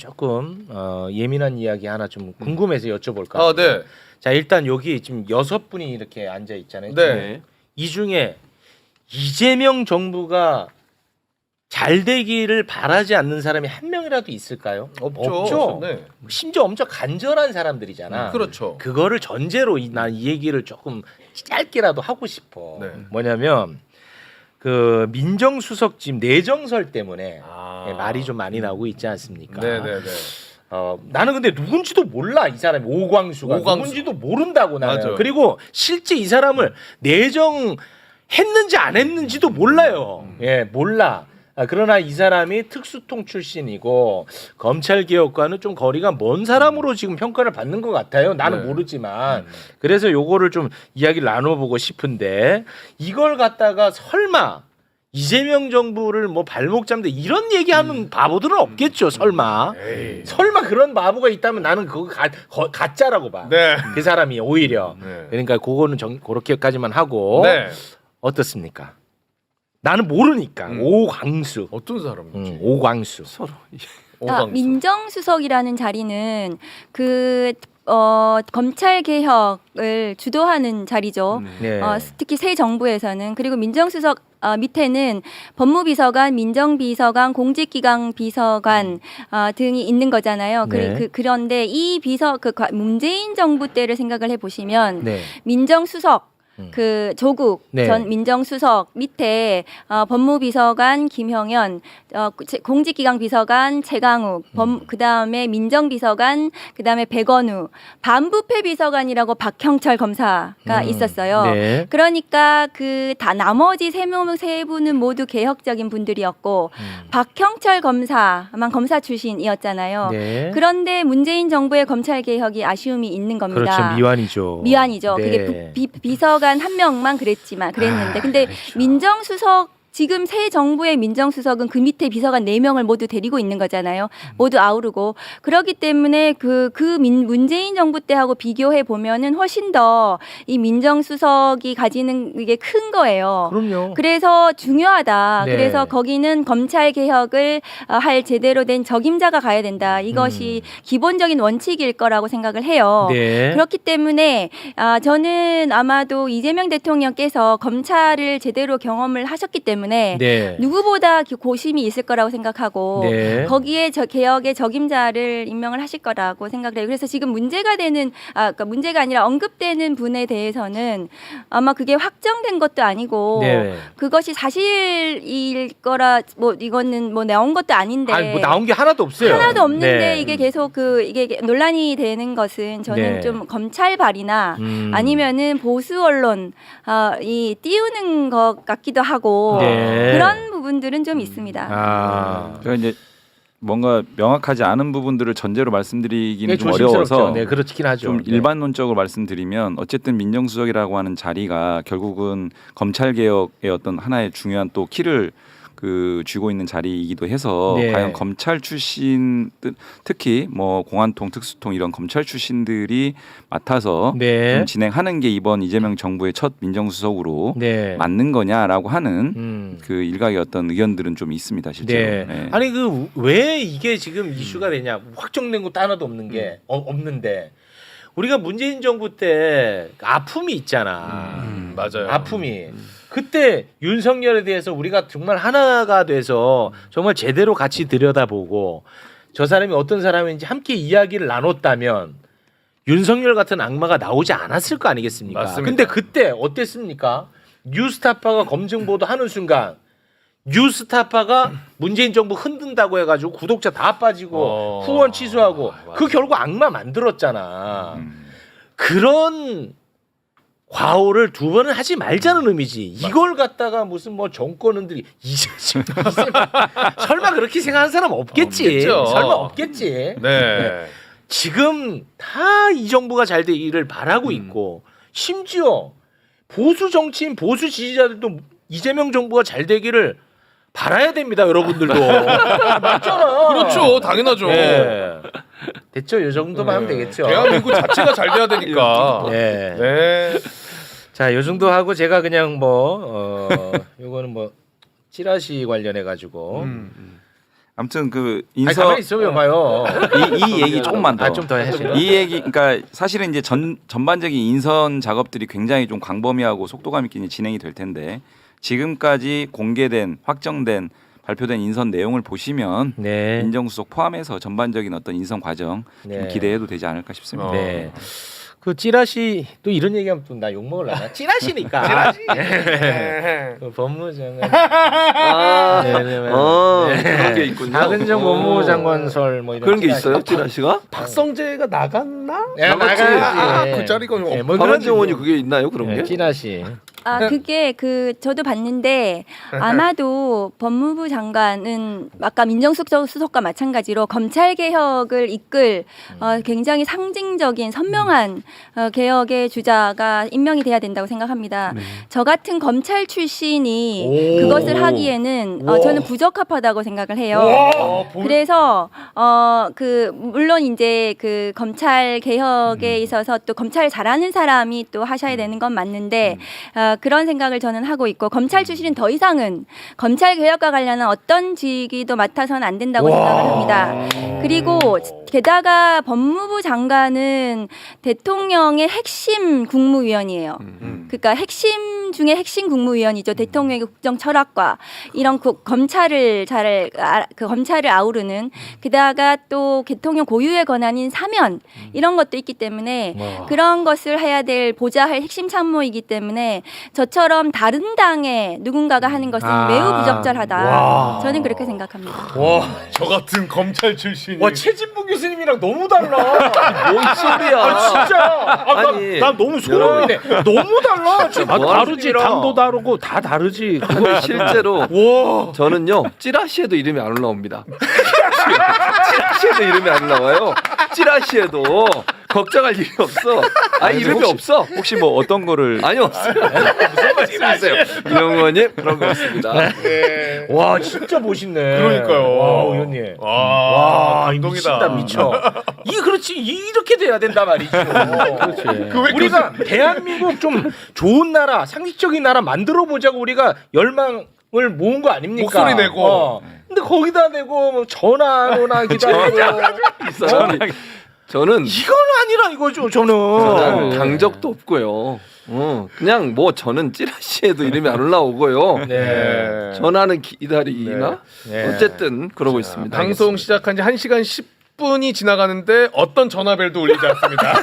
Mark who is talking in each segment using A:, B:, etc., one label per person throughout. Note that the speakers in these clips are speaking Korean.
A: 조금 예민한 이야기 하나 좀 궁금해서 여쭤볼까?
B: 아, 네.
A: 자, 일단 여기 지금 6분이 이렇게 앉아 있잖아요.
B: 네.
A: 이 중에 이재명 정부가 잘 되기를 바라지 않는 사람이 한 명이라도 있을까요? 없죠.
B: 네.
A: 심지어 엄청 간절한 사람들이잖아.
B: 그렇죠.
A: 그거를 전제로 난 이 얘기를 조금 짧게라도 하고 싶어.
B: 네.
A: 뭐냐면 그 민정수석 지금 내정설 때문에
B: 아.
A: 말이 좀 많이 나오고 있지 않습니까?
B: 네네네.
A: 나는 근데 누군지도 몰라. 이 사람이 오광수가 누군지도 모른다고 나는.
B: 맞아요.
A: 그리고 실제 이 사람을 내정했는지 안 했는지도 몰라요. 예, 몰라. 그러나 이 사람이 특수통 출신이고 검찰 개혁과는 좀 거리가 먼 사람으로 지금 평가를 받는 것 같아요. 나는
B: 네.
A: 모르지만 그래서 요거를 좀 이야기를 나눠보고 싶은데 이걸 갖다가 설마 이재명 정부를 뭐 발목 잡는데 이런 얘기하는 바보들은 없겠죠. 설마.
B: 에이.
A: 설마 그런 바보가 있다면 나는 그거 가짜라고 봐.
B: 네.
A: 그 사람이 오히려.
B: 네.
A: 그러니까 그거는 그렇게까지만 하고
B: 네.
A: 어떻습니까? 나는 모르니까. 오광수.
B: 어떤 사람인지.
A: 오광수.
C: 서로
B: 오광수.
D: 민정수석이라는 자리는 검찰 개혁을 주도하는 자리죠.
A: 네.
D: 특히 새 정부에서는. 그리고 민정수석 밑에는 법무비서관, 민정비서관, 공직기강 비서관 등이 있는 거잖아요.
A: 네.
D: 그런데 이 문재인 정부 때를 생각을 해보시면
A: 네.
D: 민정수석 조국
A: 네.
D: 전 민정수석 밑에 법무비서관 김형현, 공직기강 비서관 최강욱, 그다음에 민정비서관, 그다음에 백원우, 반부패 비서관이라고 박형철 검사가 있었어요.
A: 네.
D: 그러니까 나머지 세 분은 모두 개혁적인 분들이었고 박형철 검사만 검사 출신이었잖아요.
A: 네.
D: 그런데 문재인 정부의 검찰 개혁이 아쉬움이 있는 겁니다.
A: 그렇죠. 미완이죠.
D: 미완이죠.
A: 네.
D: 그게 비서관 한 명만 그랬는데 근데
A: 그렇죠.
D: 민정수석 지금 새 정부의 민정수석은 그 밑에 비서관 4명을 모두 데리고 있는 거잖아요. 모두 아우르고. 그렇기 때문에 문재인 정부 때하고 비교해 보면은 훨씬 더 이 민정수석이 가지는 이게 큰 거예요.
A: 그럼요.
D: 그래서 중요하다.
A: 네.
D: 그래서 거기는 검찰 개혁을 할 제대로 된 적임자가 가야 된다. 이것이 기본적인 원칙일 거라고 생각을 해요.
A: 네.
D: 그렇기 때문에 저는 아마도 이재명 대통령께서 검찰을 제대로 경험을 하셨기 때문에
A: 네.
D: 누구보다 고심이 있을 거라고 생각하고
A: 네.
D: 거기에 개혁의 적임자를 임명을 하실 거라고 생각을 해요. 그래서 지금 문제가 되는 그러니까 문제가 아니라 언급되는 분에 대해서는 아마 그게 확정된 것도 아니고
A: 네.
D: 그것이 사실일 거라 이거는 나온 것도 아닌데
A: 아니, 나온 게 하나도 없어요.
D: 하나도 없는데
A: 네.
D: 이게 계속 이게 논란이 되는 것은 저는
A: 네.
D: 좀 검찰발이나 아니면은 보수 언론 이 띄우는 것 같기도 하고
A: 네.
D: 그런 부분들은 좀 있습니다.
C: 제가 이제 뭔가 명확하지 않은 부분들을 전제로 말씀드리기는
A: 네,
C: 좀
A: 조심스럽죠.
C: 어려워서
A: 네, 그렇긴 하죠.
C: 좀
A: 네.
C: 일반론적으로 말씀드리면 어쨌든 민정수석이라고 하는 자리가 결국은 검찰 개혁의 어떤 하나의 중요한 또 키를 쥐고 있는 자리이기도 해서
A: 네.
C: 과연 검찰 출신 특히 뭐 공안통, 특수통 이런 검찰 출신들이 맡아서
A: 네.
C: 좀 진행하는 게 이번 이재명 정부의 첫 민정수석으로
A: 네.
C: 맞는 거냐라고 하는 그 일각의 어떤 의견들은 좀 있습니다, 실제로.
A: 네.
C: 네.
A: 아니 왜 이게 지금 이슈가 되냐? 확정된 것도 하나도 없는 게 없는데 우리가 문재인 정부 때 아픔이 있잖아.
B: 맞아요.
A: 아픔이. 그때 윤석열에 대해서 우리가 정말 하나가 돼서 정말 제대로 같이 들여다보고 저 사람이 어떤 사람인지 함께 이야기를 나눴다면 윤석열 같은 악마가 나오지 않았을 거 아니겠습니까?
B: 맞습니다.
A: 근데 그때 어땠습니까? 뉴스타파가 검증 보도하는 순간 뉴스타파가 문재인 정부 흔든다고 해가지고 구독자 다 빠지고 후원 취소하고 그 결국 악마 만들었잖아. 그런 과오를 두 번은 하지 말자는 의미지. 이걸 갖다가 무슨 정권은들이 설마 그렇게 생각하는 사람 없겠지.
B: 없겠죠.
A: 설마 없겠지.
B: 네.
A: 지금 다 이 정부가 잘 되기를 바라고 있고 심지어 보수 정치인 보수 지지자들도 이재명 정부가 잘 되기를 바라야 됩니다, 여러분들도. 맞잖아.
B: 그렇죠. 당연하죠.
A: 네. 됐죠? 이 정도만 하면 되겠죠.
B: 대한민국 자체가 잘 돼야 되니까.
A: 네.
B: 네.
A: 자, 요 정도 하고 제가 그냥 요거는 찌라시 관련해 가지고
C: 아무튼 그
A: 아니,
C: 인선
A: 가만히 있어요, 봐요.
C: 이 얘기 조금만 더.
A: 좀 더 하시죠.
C: 이 얘기 그러니까 사실은 이제 전반적인 인선 작업들이 굉장히 좀 광범위하고 속도감 있게 진행이 될 텐데 지금까지 공개된 확정된 발표된 인선 내용을 보시면
A: 네.
C: 민정수석 포함해서 전반적인 어떤 인선 과정 좀
A: 네.
C: 기대해도 되지 않을까 싶습니다.
A: 네. 그 찌라시 또 이런 얘기하면 또 나 욕 먹을라나? 찌라시니까. 찌라시. 그 법무장관.
E: 아, 그런 게 있군요.
A: 박은정 법무부 장관설 뭐 이런
E: 그런 게
A: 찌라시.
E: 있어요, 찌라시가?
B: 박성재가 나갔나?
A: 야, 나가야지.
B: 그 자리가
A: 네, 뭐 그런
E: 박은정원이 그게 있나요, 그런
A: 네,
E: 게?
A: 찌라시.
D: 아, 그게 저도 봤는데 아마도 법무부 장관은 아까 민정수석과 마찬가지로 검찰 개혁을 이끌 굉장히 상징적인 선명한 개혁의 주자가 임명이 돼야 된다고 생각합니다. 저 같은 검찰 출신이
A: 오.
D: 그것을 하기에는 저는 부적합하다고 생각을 해요. 그래서 물론 이제 그 검찰 개혁에 있어서 또 검찰을 잘하는 사람이 또 하셔야 되는 건 맞는데 그런 생각을 저는 하고 있고 검찰 출신은 더 이상은 검찰 개혁과 관련한 어떤 직위도 맡아서는 안 된다고 생각을 합니다. 그리고 게다가 법무부 장관은 대통령의 핵심 국무위원이에요. 그러니까 핵심 중에 핵심 국무위원이죠. 대통령의 국정 철학과 이런 검찰을 검찰을 아우르는 게다가 또 대통령 고유의 권한인 사면 이런 것도 있기 때문에 그런 것을 해야 될 보좌할 핵심 참모이기 때문에 저처럼 다른 당의 누군가가 하는 것은 매우 부적절하다.
A: 와.
D: 저는 그렇게 생각합니다.
B: 와, 저 같은 검찰 출신이.
A: 와 최진부 교수님이랑 너무 달라.
E: 뭔 소리야?
A: 아 진짜.
E: 아니,
A: 난 너무 소름이네. 너무 달라. 진짜
E: 뭐 하는
A: 다르지. 당도 다르고 다 다르지.
E: 아니, 실제로
A: 와.
E: 저는요 찌라시에도 이름이 안 올라옵니다. 찌라시에도 이름이 안 나와요. 찌라시에도 걱정할 일이 없어. 아니 이름이 없어.
C: 혹시 뭐 어떤 거를
E: 아니 없어요. 무슨 말씀이세요? 이영호님 그런 거 없습니다.
B: 네.
A: 와 진짜 멋있네.
B: 그러니까요.
A: 와 의원님.
B: 와,
A: 감동이다.
B: 감동이다.
A: 미쳐. 이 그렇지 이렇게 돼야 된다 말이죠. 그렇지. 우리가 대한민국 좀 좋은 나라, 상식적인 나라 만들어 보자고 우리가 열망을 모은 거 아닙니까?
B: 목소리 내고.
A: 근데 거기다 내고 뭐 전화 안 오나 기다리고.
E: 있어요. 저는
A: 이건 아니라 이거죠. 저는.
E: 당적도 없고요. 그냥 뭐 저는 찌라시에도 이름이 안 올라오고요.
A: 네.
E: 전화는 기다리나
A: 네.
E: 어쨌든 그러고 있습니다.
B: 방송 시작한 지 1시간 10분이 지나가는데 어떤 전화벨도 울리지 않습니다.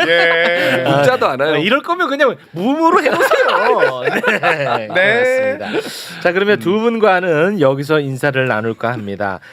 B: 예.
E: 문자도 안 와요.
A: 이럴 거면 그냥 무음으로 해보세요. 네.
B: 네.
A: 고맙습니다. 자 그러면 두 분과는 여기서 인사를 나눌까 합니다.